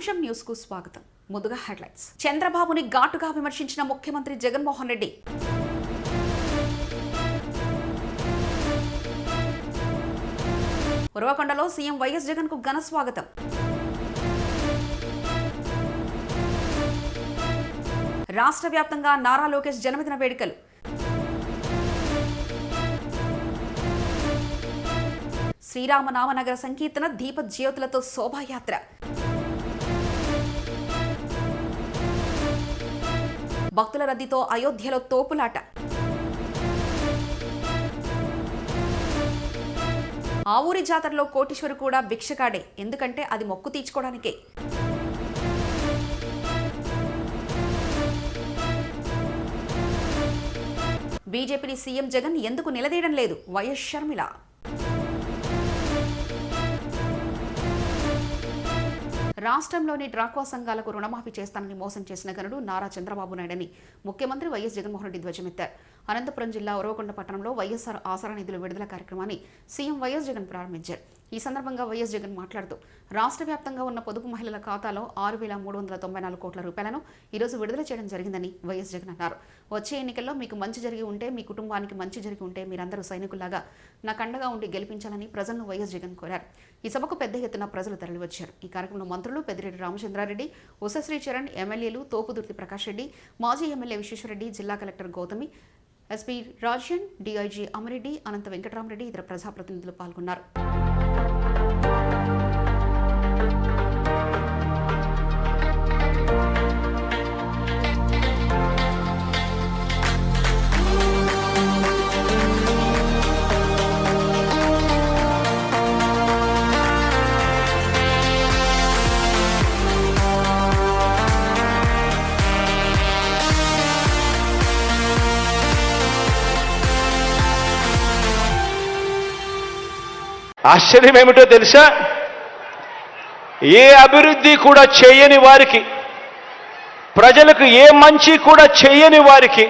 నిమిషం న్యూస్ కు స్వాగతం. ముందుగా హెడ్లైన్స్. చంద్రబాబుని ఘాటుగా విమర్శించిన ముఖ్యమంత్రి జగన్మోహన్ రెడ్డి. ఉరవకొండలో సీఎం వైఎస్ జగన్ కు ఘన స్వాగతం. రాష్ట్ర వ్యాప్తంగా నారా లోకేష్ జన్మదిన వేడుకలు. శ్రీరామనామనగర సంకీర్తన దీప జ్యోతులతో శోభాయాత్ర. భక్తుల రద్దీతో అయోధ్యలో తోపులాట. ఆ ఊరి జాతరలో కోటీశ్వరు కూడా భిక్షకాడే, ఎందుకంటే అది మొక్కు తీర్చుకోవడానికే. బీజేపీని సీఎం జగన్ ఎందుకు నిలదీయడం లేదు? వైఎస్ షర్మిల. రాష్ట్రంలోని డ్రాక్వా సంఘాలకు రుణమాఫీ చేస్తానని మోసం చేసిన ఘనుడు నారా చంద్రబాబు నాయుడని ముఖ్యమంత్రి వైఎస్ జగన్మోహన్ రెడ్డి ధ్వజమెత్తారు. అనంతపురం జిల్లా ఉరవకొండ పట్టణంలో వైఎస్ఆర్ ఆసరా నిధుల విడుదల కార్యక్రమాన్ని సీఎం వైఎస్ జగన్ ప్రారంభించారు. ఈ సందర్భంగా వైఎస్ జగన్ మాట్లాడుతూ రాష్ట్ర వ్యాప్తంగా ఉన్న పొదుపు మహిళల ఖాతాలో 6,394 కోట్ల రూపాయలను ఈరోజు విడుదల చేయడం జరిగిందని వైఎస్ జగన్ అన్నారు. వచ్చే ఎన్నికల్లో మీకు మంచి జరిగి ఉంటే, మీ కుటుంబానికి మంచి జరిగి ఉంటే మీరందరూ సైనికుల్లాగా నాకు అండగా ఉండి గెలిపించాలని ప్రజలను వైఎస్ జగన్ కోరారు. ఈ సభకు పెద్ద ఎత్తున ప్రజలు తరలివచ్చారు. ఈ కార్యక్రమంలో మంత్రులు పెద్దిరెడ్డి రామచంద్రారెడ్డి, ఉషశ్రీ చరణ్, ఎమ్మెల్యేలు తోపుదుర్తి ప్రకాష్ రెడ్డి, మాజీ ఎమ్మెల్యే విశ్వేశ్వరరెడ్డి, జిల్లా collector Gautami, SP Rajan, DIG Amareddy, Anantha Venkatarami Reddy, ఇతర ప్రజాప్రతినిధులు పాల్గొన్నారు. ఆశ్చర్యం ఏమిటో తెలుసా? ఏ అభివృద్ధి కూడా చేయని వారికి, ప్రజలకు ఏ మంచి కూడా చేయని వారికి,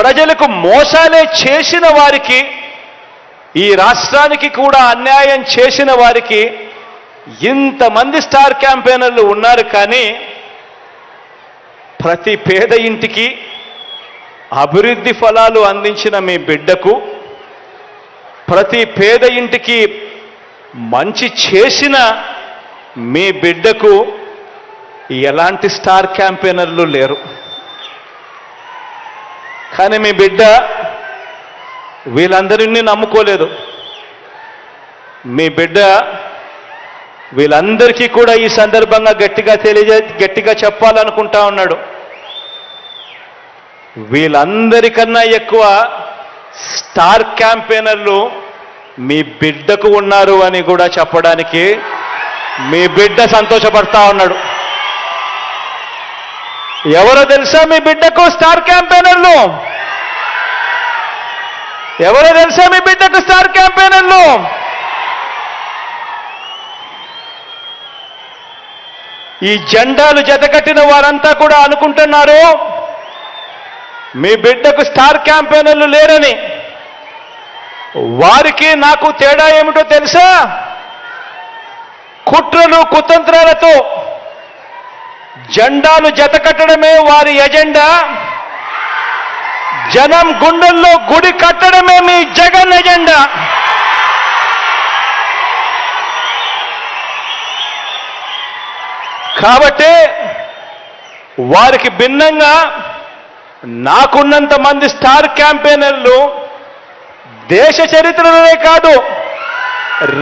ప్రజలకు మోసాలే చేసిన వారికి, ఈ రాష్ట్రానికి కూడా అన్యాయం చేసిన వారికి ఇంతమంది స్టార్ క్యాంపెయినర్లు ఉన్నారు. కానీ ప్రతి పేద ఇంటికి అభివృద్ధి ఫలాలు అందించిన మీ బిడ్డకు, ప్రతి పేద ఇంటికి మంచి చేసిన మీ బిడ్డకు ఎలాంటి స్టార్ క్యాంపెయినర్లు లేరు. కానీ మీ బిడ్డ వీళ్ళందరినీ నమ్ముకోలేదు. మీ బిడ్డ వీళ్ళందరికీ కూడా ఈ సందర్భంగా గట్టిగా చెప్పాలనుకుంటా ఉన్నాడు. వీళ్ళందరికన్నా ఎక్కువ స్టార్ క్యాంపెయినర్లు మీ బిడ్డకు ఉన్నారు అని కూడా చెప్పడానికి మీ బిడ్డ సంతోషపడతా ఉన్నాడు. ఎవరో తెలుసా మీ బిడ్డకు స్టార్ క్యాంపెయినర్లు? ఎవరో తెలుసా మీ బిడ్డకు స్టార్ క్యాంపెయినర్లు? ఈ జెండాలు జతకట్టిన వారంతా కూడా అనుకుంటున్నారు మీ బిడ్డకు స్టార్ క్యాంపెయినర్లు లేరని. వారికి నాకు తేడా ఏమిటో తెలుసా? కుట్రలు కుతంత్రాలతో జెండాలు జతకట్టడమే వారి ఎజెండా. జనం గుండెల్లో గుడి కట్టడమే మీ జగన్ ఎజెండా. కాబట్టి వారికి భిన్నంగా నాకున్నంత మంది స్టార్ క్యాంపెయినర్లు దేశ చరిత్రలోనే కాదు,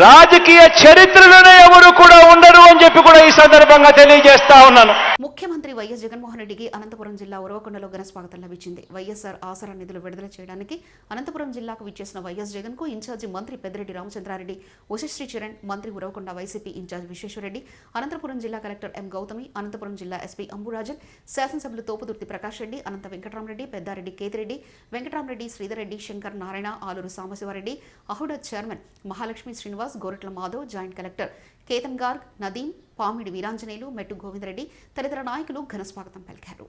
రాజకీయ చరిత్రలోనే ఎవరు కూడా ఉండరు అని చెప్పి కూడా ఈ సందర్భంగా తెలియజేస్తా ఉన్నాను. ముఖ్యమంత్రి వైఎస్ జగన్మోహన్ రెడ్డికి అనంతపురం జిల్లా ఉరవకొండలో ఘన స్వాగతం లభించింది. వైఎస్ఆర్ ఆసరా నిధులు విడుదల చేయడానికి అనంతపురం జిల్లాకు విచ్చేసిన వైఎస్ జగన్ కు ఇన్ఛార్జి మంత్రి పెద్దిరెడ్డి రామచంద్రారెడ్డి, ఉషశ్రీ చరణ్, మంత్రి ఉరవకొండ వైసీపీ ఇన్ఛార్జ్ విశ్వేశ్వరరెడ్డి, అనంతపురం జిల్లా కలెక్టర్ ఎం గౌతమి, అనంతపురం జిల్లా ఎస్పీ అంబురాజన్, శాసనసభ్యులు తోపుదుర్తి ప్రకాష్ రెడ్డి, అనంత వెంకటరామరెడ్డి, పెద్దారెడ్డి కేతిరెడ్డి, వెంకటరామరెడ్డి, శ్రీధర్ రెడ్డి, శంకర్ నారాయణ, ఆలూరు సాంబశివారెడ్డి, అహుడత్ chairman Mahalakshmi Srinivas, Gorantla Madhav, joint collector Ketan Garg, Nadeem, Pamidi Veeranjaneyulu, Mettu Govinda Reddy తదితర నాయకులు ఘన స్వాగతం పలికారు.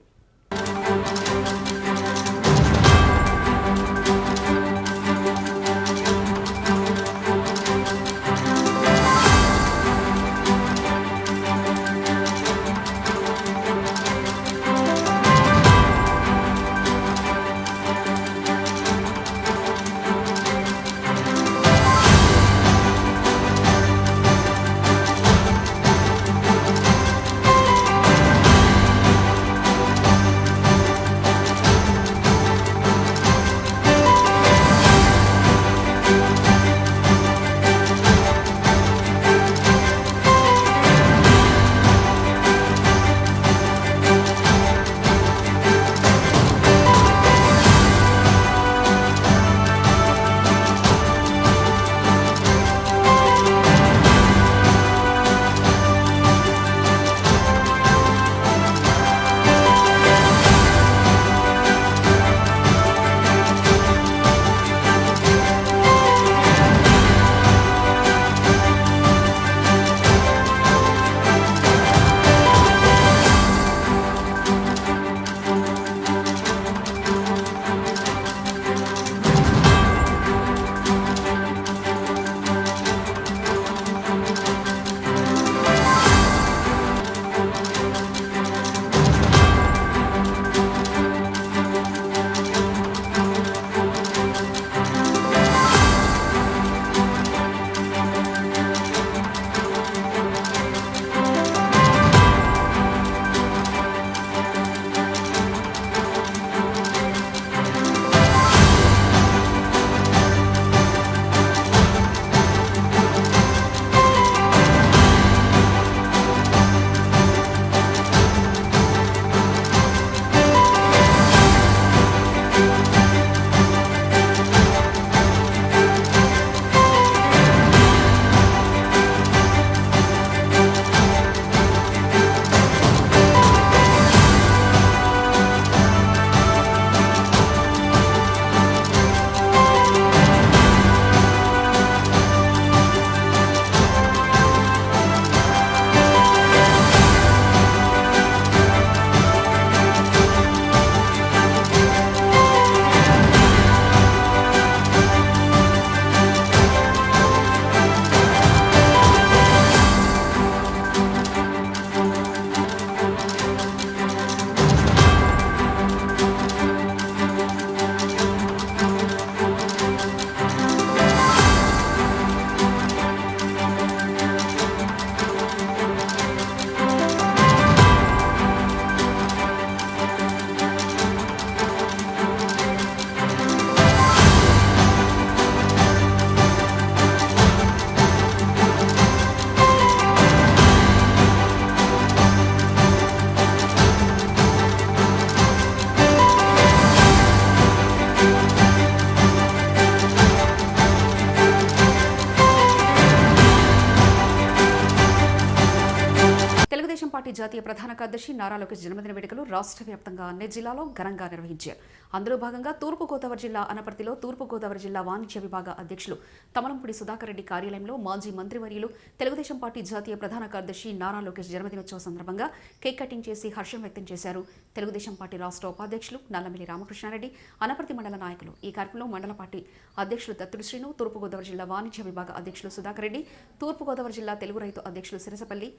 జాతీయ ప్రధాన కార్యదర్శి నారా లోకేష్ జన్మదిన వేడుకలు రాష్ట్ర వ్యాప్తంగా అన్ని జిల్లాల్లో ఘనంగా నిర్వహించారు. అందులో భాగంగా తూర్పుగోదావరి జిల్లా అనపర్తిలో తూర్పుగోదావరి జిల్లా వాణిజ్య విభాగ అధ్యక్షులు తమలంపూడి సుధాకర్ రెడ్డి కార్యాలయంలో మాజీ మంత్రివర్యులు తెలుగుదేశం పార్టీ జాతీయ ప్రధాన కార్యదర్శి నారా లోకేష్ జన్మదినోత్సవ సందర్భంగా కేక్ కటింగ్ చేసి హర్షం వ్యక్తం చేశారు. తెలుగుదేశం పార్టీ రాష్ట్ర ఉపాధ్యక్షులు నల్లమిల్లి రామకృష్ణారెడ్డి, అనపర్తి మండల నాయకులు. ఈ కార్యక్రమంలో మండల పార్టీ అధ్యక్షులు దత్తుడు శ్రీను, తూర్పుగోదావరి జిల్లా వాణిజ్య విభాగ అధ్యక్షులు సుధాకర్ రెడ్డి, తూర్పుగోదావరి జిల్లా తెలుగు రైతు అధ్యక్షులు సిరసపల్లి,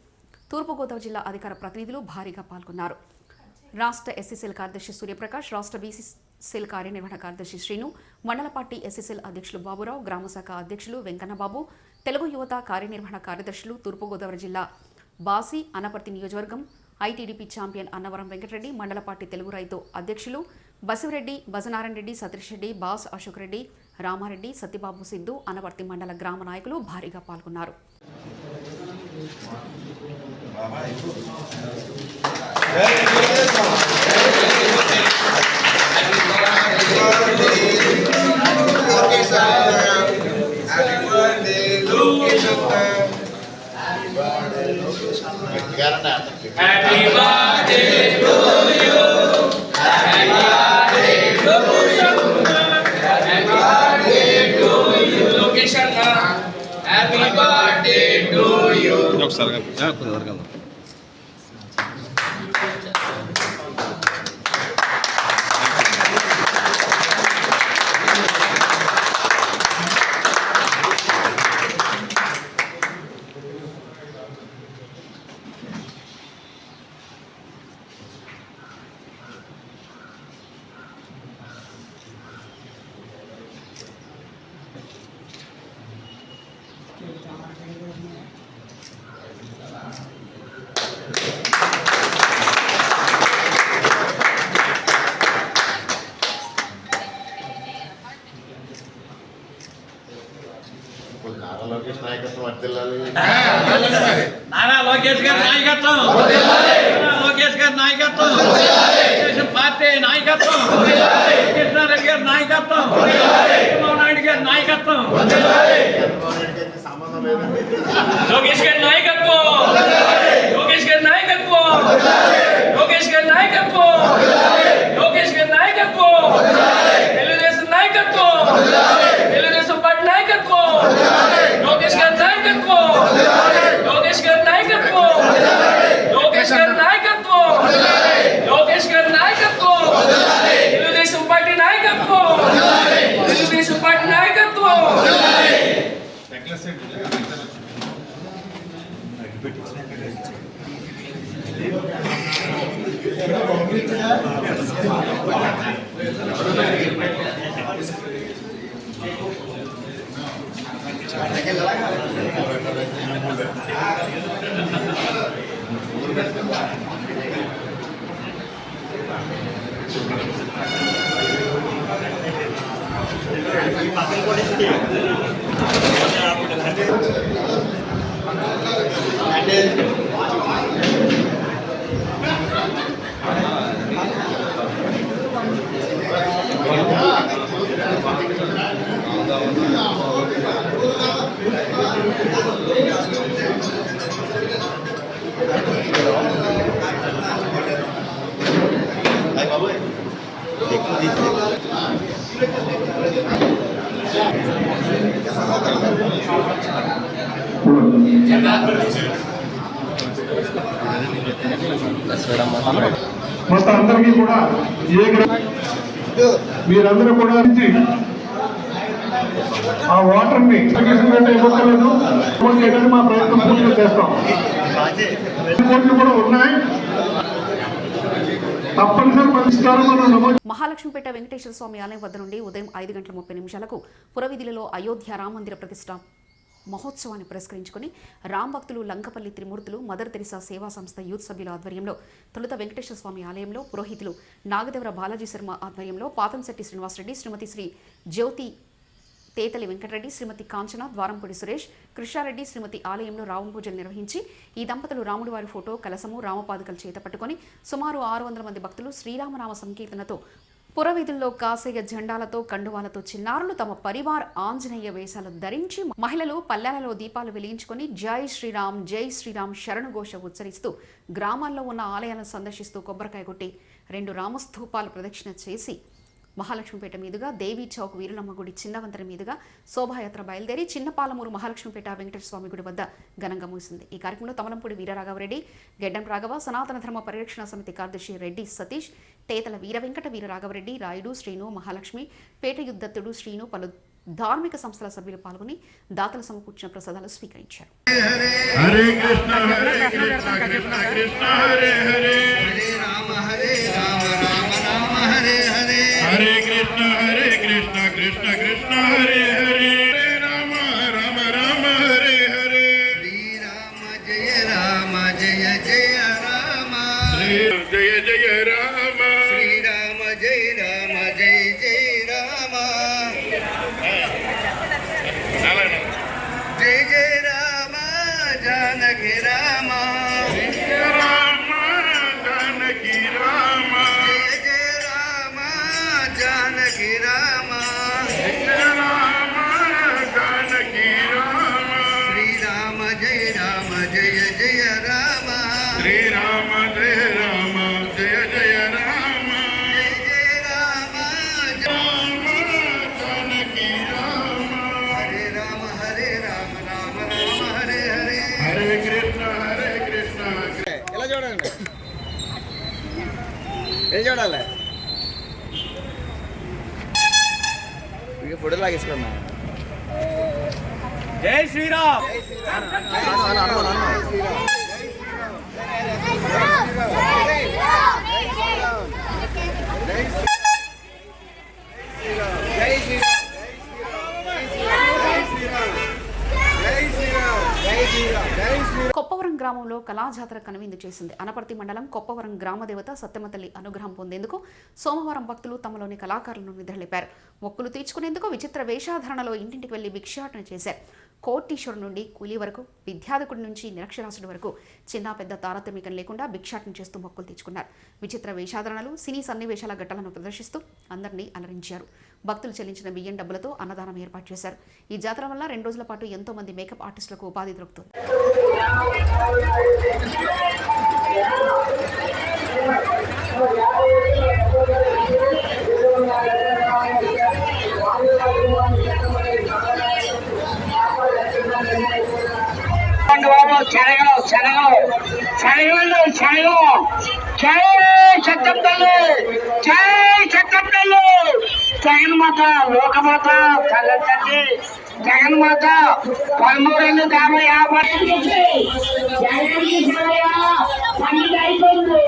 తూర్పుగోదావరి జిల్లా అధికార ప్రతినిధులు భారీగా పాల్గొన్నారు. రాష్ట్ర ఎస్సీసీఎల్ కార్యదర్శి సూర్యప్రకాష్, రాష్ట్ర బీసీసీఎల్ కార్యనిర్వహణ కార్యదర్శి శ్రీను, మండల పార్టీ ఎస్సీసీఎల్ అధ్యక్షులు బాబురావు, గ్రామశాఖ అధ్యక్షులు వెంకన్నబాబు, తెలుగు యువత కార్యనిర్వహణ కార్యదర్శులు తూర్పుగోదావరి జిల్లా బాసి, అనపర్తి నియోజకవర్గం ఐటీడీపీ ఛాంపియన్ అన్నవరం వెంకటరెడ్డి, మండల పార్టీ తెలుగు రైతు అధ్యక్షులు బసిరెడ్డి, బజనారాయణ రెడ్డి, సతీష్ రెడ్డి, బాస్ అశోక్ రెడ్డి, రామారెడ్డి, సత్యబాబు సిద్ధు, అనపర్తి మండల గ్రామ నాయకులు భారీగా పాల్గొన్నారు. నారా లోకేష్ నాయకత్వం వర్ధిల్లాలి. నారా లోకేష్ గారి నాయకత్వం, నారా లోకేష్ గారి నాయకత్వం, తెలుగుదేశం పార్టీ నాయకత్వం, కృష్ణారెడ్డి గారి నాయకత్వం, చంద్రబాబు నాయుడు గారి నాయకత్వం, చంద్రబాబు నాయుడు గారికి సంబంధం లేదండి. లోకేష్ గారి నాయకత్వం, లోకేష్ గారి నాయకత్వం, లోకేష్ గారి నాయకత్వం, లోకేష్ గారి నాయకత్వం, తెలుగుదేశం నాయకత్వం, తెలుగుదేశం పార్టీ నాయకత్వం, లోకేష్ గారి నాయకత్వం, లోకేష్ గారి నాయకత్వం, లోకేష్ గారి నాయకత్వం, లోకేష్ గారి నాయకత్వం, తెలుగుదేశం పార్టీ నాయకత్వం, తెలుగుదేశం పార్టీ నాయకత్వం. మొత్తం అందరికీ కూడా మీరందరూ కూడా ఆ వాటర్ని ఇవ్వగలదు మా ప్రయత్నం పూర్తిగా చేస్తాం. కోట్లు కూడా ఉన్నాయి, తప్పనిసరి పరిష్కారం మనం నమోదు. మహాలక్ష్మిపేట వెంకటేశ్వర స్వామి ఆలయం వద్ద నుండి ఉదయం 5:30 పురవీధులలో అయోధ్య రామమందిర ప్రతిష్ట మహోత్సవాన్ని పురస్కరించుకుని రామ్ భక్తులు లంకపల్లి త్రిమూర్తులు మదర్ తెరిసా సేవా సంస్థ యూత్ సభ్యుల ఆధ్వర్యంలో తొలుత వెంకటేశ్వర స్వామి ఆలయంలో పురోహితులు నాగదేవర బాలాజీ శర్మ ఆధ్వర్యంలో పాతంశెట్టి శ్రీనివాసరెడ్డి, శ్రీమతి శ్రీ జ్యోతి తేతలి వెంకటరెడ్డి, శ్రీమతి కాంచన, ద్వారంపూడి సురేష్, కృష్ణారెడ్డి శ్రీమతి ఆలయంలో రావణ పూజలు నిర్వహించి ఈ దంపతులు రాముడి వారి ఫోటో, కలసము, రామపాదుకలు చేత పట్టుకొని సుమారు 600 మంది భక్తులు శ్రీరామనామ సంకీర్తనతో పురవీధుల్లో కాసేయ జెండాలతో కండువాలతో చిన్నారులు తమ పరివార్ ఆంజనేయ వేషాలు ధరించి మహిళలు పల్లెలలో దీపాలు వెలిగించుకొని జై శ్రీరామ్ శరణుఘోష ఉచ్చరిస్తూ గ్రామాల్లో ఉన్న ఆలయాలను సందర్శిస్తూ కొబ్బరికాయ కొట్టి 2 రామస్తూపాలు ప్రదక్షిణ చేసి మహాలక్ష్మిపేట మీదుగా దేవీ చౌక్ వీరులమ్మ గుడి చిన్నవంతరి మీదుగా శోభాయాత్ర బయలుదేరి చిన్నపాలమూరు మహాలక్ష్మిపేట వెంకటేశ్వర స్వామి గుడి వద్ద ఘనంగా ముగిసింది. ఈ కార్యక్రమంలో తమలంపూడి వీరరాఘవరెడ్డి, గెడ్డం రాఘవ, సనాతన ధర్మ పరిరక్షణ సమితి కార్యదర్శి రెడ్డి సతీష్, తేతల వీరవెంకట వీరరాఘవరెడ్డి, రాయుడు శ్రీను, మహాలక్ష్మి, పేట యుద్ధత్తుడు శ్రీను, పలు ధార్మిక సంస్థల సభ్యులు పాల్గొని దాతలు సమకూర్చిన ప్రసాదాలు స్వీకరించారు. హరే కృష్ణ కృష్ణ కృష్ణ హరే హరే హరే కృష్ణ కృష్ణ కృష్ణ హరే హరే రామ రామ రామ హరే హరే శ్రీరామ జయ రామ జయ జయ రామ జయ జయ రామ శ్రీరామ జయ రామ జయ జయ రామ జయ జయ రామ జానకి రామ రామ జానకి రామ జయ జయ రామ జానకి రామ రామ జానకి రామ శ్రీరామ జయ రామ జయ జయ రామ శ్రీరామ జయ రామ జయ జయ రామ జయ జయ రామ రామ జానకి రామ హరే రామ రామ రామ హరే హరే హరే కృష్ణ ఎలా చూడండి ఏం చూడాలి ఇక ఫోటో లాగేసుకున్నా జై శ్రీరామ్. కొప్పవరం గ్రామంలో కళాజాతర కనువిందు చేసింది. అనపర్తి మండలం కొప్పవరం గ్రామదేవత సత్యమతల్లి అనుగ్రహం పొందేందుకు సోమవారం భక్తులు తమలోని కళాకారులను నిద్రలేపారు. మొక్కులు తీర్చుకునేందుకు విచిత్ర వేషాధారణలో ఇంటింటికి వెళ్లి భిక్షాటన చేశారు. కోటీశ్వరు నుండి కూలీ వరకు, విద్యార్థికుడి నుంచి నిరక్షరాస్యుడి వరకు చిన్న పెద్ద తారతమ్యం లేకుండా భిక్షాటన చేస్తూ మొక్కులు తీర్చుకున్నారు. విచిత్ర వేషాధారణలు, సినీ సన్నివేశాల ఘట్టాలను ప్రదర్శిస్తూ అందరినీ అలరించారు. భక్తులు చెల్లించిన బియ్యం డబ్బులతో అన్నదానం ఏర్పాటు చేశారు. ఈ జాతర వల్ల 2 రోజుల పాటు ఎంతో మంది మేకప్ ఆర్టిస్టులకు ఉపాధి దొరుకుతుంది. జగన్మాత లోకమాత తల్లి జగన్మాత 39 చూడు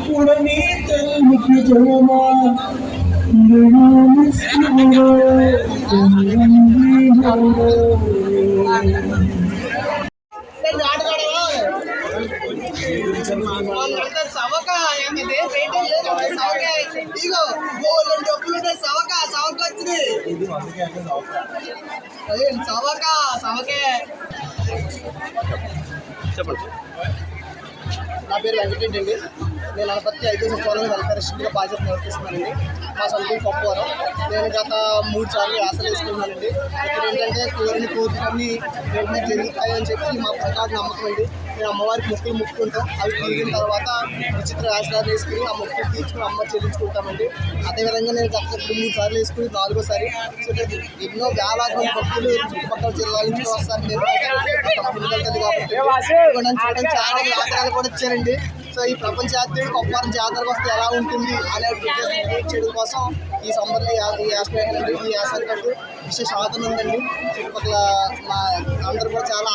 పుడని తల్లికి జయమా నా పేరు వెంకటరెడ్డి అండి. నేను అనపర్తి 5వ సచివాలయం వెల్ఫేర్ అసిస్టెంట్గా బాధ్యత నిర్వహిస్తున్నానండి. మా సొంతం కొప్పవరం. నేను గత 3 సార్లు యాసలు వేసుకున్నానండి. ఇక్కడ ఏంటంటే కోరిన కోరికలన్నీ వెంటనే జరుగుతాయని చెప్పి మా ప్రకారం నమ్మకం అండి. మేము అమ్మవారికి మొక్కులు మొక్కుకుంటాం. అవి తీరిన తర్వాత విచిత్ర వేషాలు వేసుకుని ఆ మొక్కులు తీర్చుకుని అమ్మ చెల్లించుకుంటామండి. అదేవిధంగా నేను గత 3 సార్లు వేసుకుని 4వసారి ఎన్నో వేలాది మంది భక్తులు చుట్టుపక్కల జిల్లాల నుంచి వస్తారు. నేను ముందుకెళ్తుంది కాబట్టి నన్ను చూడడానికి చాలా ఆగ్రహాలు కూడా ఇచ్చారండి. సో ఈ ప్రపంచ యాత్రి కొప్పవరం జాతరకు వస్తే ఎలా ఉంటుంది అనే క్రియేట్ చేయడం కోసం ఈ సంబర్లో ఈ యాస వేయాలండి. ఈ యాసకు విశేష ఆదరణ ఉందండి. చుట్టుపక్కల మా అందరూ కూడా చాలా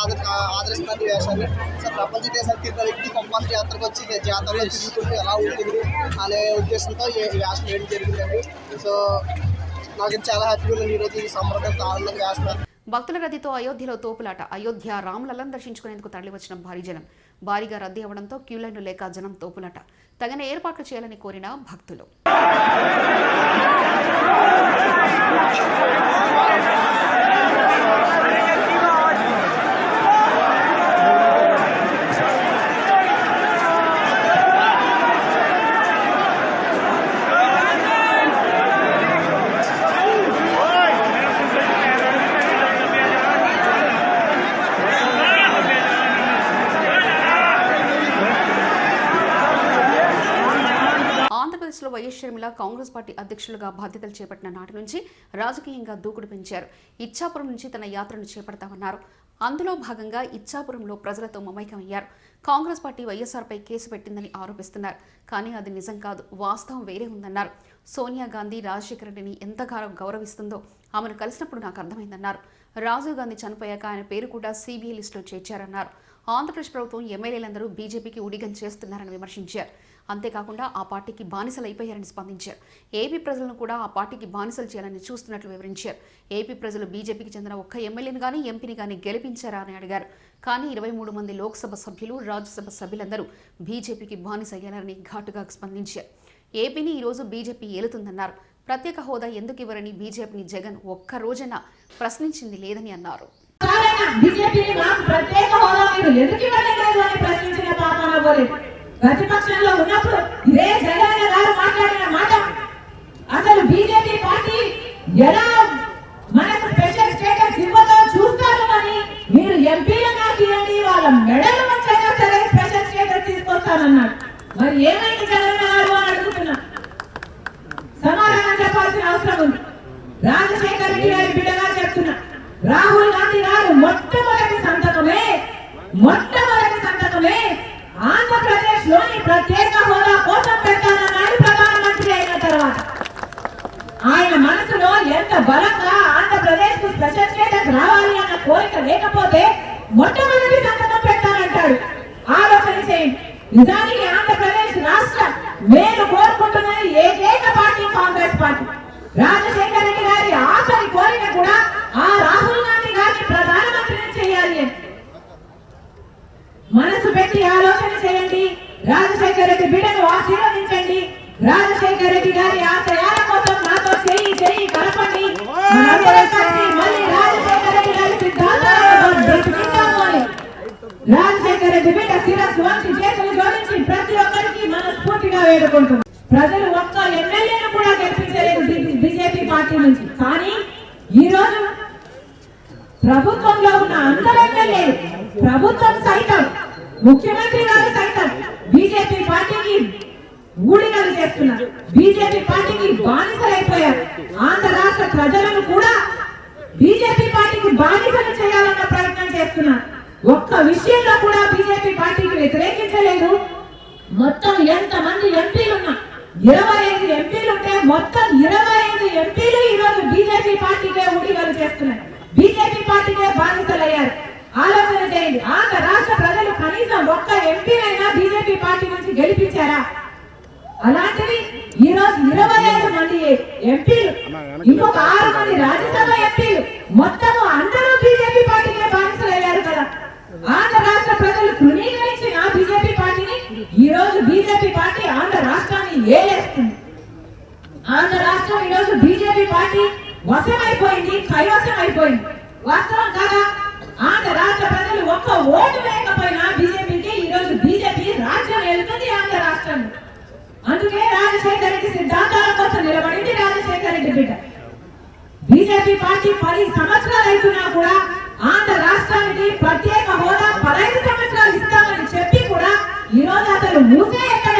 ఆదరిస్తున్నారు ఈ వేషాన్ని. సో ప్రపంచ దేశాలు తిరిగిన వ్యక్తి కొప్పవరం జాతరకు వచ్చి జాతరలో తిరుగుతుంటే ఎలా ఉంటుంది అనే ఉద్దేశంతో ఈ వేషం వేయడం జరిగిందండి. సో నాకు చాలా హ్యాపీగా ఉంది ఈరోజు ఈ సంబరం ఆనందంగా వేస్తున్నారు. భక్తుల రద్దీతో అయోధ్యలో తోపులాట. అయోధ్య రాములల్లను దర్శించుకునేందుకు తరలివచ్చిన భారీ జనం. భారీగా రద్దీ అవ్వడంతో క్యూలైన్లు లేక జనం తోపులాట. తగిన ఏర్పాట్లు చేయాలని కోరిన భక్తులు. ఆంధ్రప్రదేశ్లో వైఎస్ షర్మిల కాంగ్రెస్ పార్టీ అధ్యక్షులుగా బాధ్యతలు చేపట్టిన నాటి నుంచి రాజకీయంగా దూకుడు పెంచారు. ఇచ్చాపురం నుంచి తన యాత్రను చేపడతామన్నారు. అందులో భాగంగా ఇచ్చాపురంలో ప్రజలతో మమైకమయ్యారు. కాంగ్రెస్ పార్టీ వైఎస్ఆర్పై కేసు పెట్టిందని ఆరోపిస్తున్నారు. కానీ అది నిజం కాదు, వాస్తవం వేరే ఉందన్నారు. సోనియా గాంధీ రాజశేఖర రెడ్డిని ఎంతగానో గౌరవిస్తుందో ఆమెను కలిసినప్పుడు నాకు అర్థమైందన్నారు. రాజీవ్ గాంధీ చనిపోయాక ఆయన పేరు కూడా సిబిఐ లిస్టులో చేర్చారన్నారు. ఆంధ్రప్రదేశ్ ప్రభుత్వం ఎమ్మెల్యేలందరూ బీజేపీకి ఉడిగం చేస్తున్నారని విమర్శించారు. అంతేకాకుండా ఆ పార్టీకి బానిసలైపోయారని స్పందించారు. ఏపీ ప్రజలను కూడా ఆ పార్టీకి బానిసలు చేయాలని చూస్తున్నట్లు వివరించారు. ఏపీ ప్రజలు బీజేపీకి చెందిన ఒక్క ఎమ్మెల్యేని కానీ ఎంపీని కానీ గెలిపించారా అని అడిగారు. కానీ 23 మంది లోక్సభ సభ్యులు, రాజ్యసభ సభ్యులందరూ బీజేపీకి బానిసయ్యారని ఘాటుగా స్పందించారు. ఏపీని ఈరోజు బీజేపీ ఏలుతుందన్నారు. ప్రత్యేక హోదా ఎందుకు ఇవ్వరని బీజేపీని జగన్ ఒక్క రోజైనా ప్రశ్నించింది లేదని అన్నారు. ప్రతిపక్షంలో ఉన్నప్పుడు ఇదే జగన్ గారు మాట్లాడిన మాట, అసలు బీజేపీ పార్టీ ఎలా మనకు స్పెషల్ స్టేటస్ ఇవ్వదో చూస్తాను అని మీరు ఎంపీలుగా తీయండి, వాళ్ళ మెడలు వచ్చాక సరే స్పెషల్ స్టేటస్ తీసుకొస్తానన్నాడు. మరి ఏమైంది జగన్ గారు అని అడుగుతున్నా. సమాధానం చెప్పాల్సిన అవసరం ఉంది. రాజశేఖర రెడ్డి గారి బిడ్డగా చెప్తున్నా, రాహుల్ గాంధీ గారు మొట్టమొదటి సంతకమే ఆంధ్రప్రదేశ్ లోని ప్రత్యేక హోదా కోసం పెట్టానన్నాడు ప్రధానమంత్రి అయిన తర్వాత. ఆయన మనసులో ఎంత బలంగా ఆంధ్రప్రదేశ్ కు స్పెషల్ స్టేటస్ రావాలి అన్న కోరిక లేకపోతే మొట్టమొదటి సంతకం పెట్టానంటాడు. ఆలోచన చేయండి. నిజానికి ఆంధ్రప్రదేశ్ రాష్ట్ర మేలు కోరుకుంటున్నది ఏకైక పార్టీ కాంగ్రెస్ పార్టీ. రాజశేఖర రెడ్డి గారి ఆఖరి కోరిక కూడా ఆ రాహుల్ గాంధీ గారిని ప్రధానమంత్రిని చేయాలి అని. మనసు పెట్టి ఆలోచన చేయండి. రాజశేఖర రెడ్డి బిడ్డను ఆశీర్వదించండి. రాజశేఖర రెడ్డి గారి ఆశయాల కోసం నాతో చేయి కలపండి. మళ్ళీ రాజశేఖర రెడ్డి గారి సిద్ధాంతాలను అని రాజశేఖర రెడ్డి బిడ్డ శిరస్సు వంచి చేతులు జోడించి ప్రతి ఒక్కరికి మనస్ఫూర్తిగా వేడుకుంటుంది. ప్రజలు ఒక్క ఎమ్మెల్యేను కూడా గెలిపించలేదు బీజేపీ పార్టీ నుంచి. కానీ ఈ రోజు ప్రభుత్వంలో ఉన్న అందరూ ఎమ్మెల్యేలు, ప్రభుత్వం సైతం, ముఖ్యమంత్రి గారు సైతం బీజేపీ పార్టీకి ఊడిగలు చేస్తున్నారు. బీజేపీ పార్టీకి బానిసలైపోయారు. ఆంధ్ర రాష్ట్ర ప్రజలను కూడా బీజేపీ పార్టీకి బానిసలు చేయాలన్న ప్రయత్నం చేస్తున్నారు. ఒక్క విషయంలో కూడా బీజేపీ పార్టీకి వ్యతిరేకించలేదు. మొత్తం ఎంతమంది ఎంపీలున్నా 25 ఎంపీలుంటే మొత్తం 25 ఎంపీలు ఈ రోజు బీజేపీ పార్టీకే ఊడిగలు చేస్తున్నారు. బీజేపీ పార్టీకే బానిసలయ్యారు. ఆలోచన చేయండి. ఆంధ్ర రాష్ట్ర ప్రజలు కనీసం ఒక్క ఎంపీనైనా బీజేపీ పార్టీ నుంచి గెలిపించారా? అలాంటివి ఈ రోజు 25 మంది ఎంపీలు, ఇంకొక 6 మంది రాజ్యసభ ఎంపీలు, మొత్తము అందరూ బీజేపీ పార్టీకే బానిసలయ్యారు కదా. ఆంధ్ర రాష్ట్ర ప్రజలు తృణీకరించిన బీజేపీ పార్టీని ఈ రోజు బీజేపీ పార్టీ ఆంధ్ర రాష్ట్రాన్ని ఏలేస్తుంది. ఆంధ్ర రాష్ట్రం ఈ రోజు బీజేపీ పార్టీ వశమైపోయింది, కైవసం అయిపోయింది. వాస్తవం కాదా? ఆంధ్ర రాష్ట్ర ప్రజలు ఒక్క ఓటు వేయకపోయినా బీజేపీకి ఈ రోజు బీజేపీ రాజ్యం వెళ్తుంది ఆంధ్ర రాష్ట్రంలో. అందుకే రాజశేఖర రెడ్డి సిద్ధాంతాల కోసం నిలబడింది రాజశేఖర రెడ్డి బిడ్డ. బీజేపీ పార్టీ 10 సంవత్సరాలు అవుతున్నా కూడా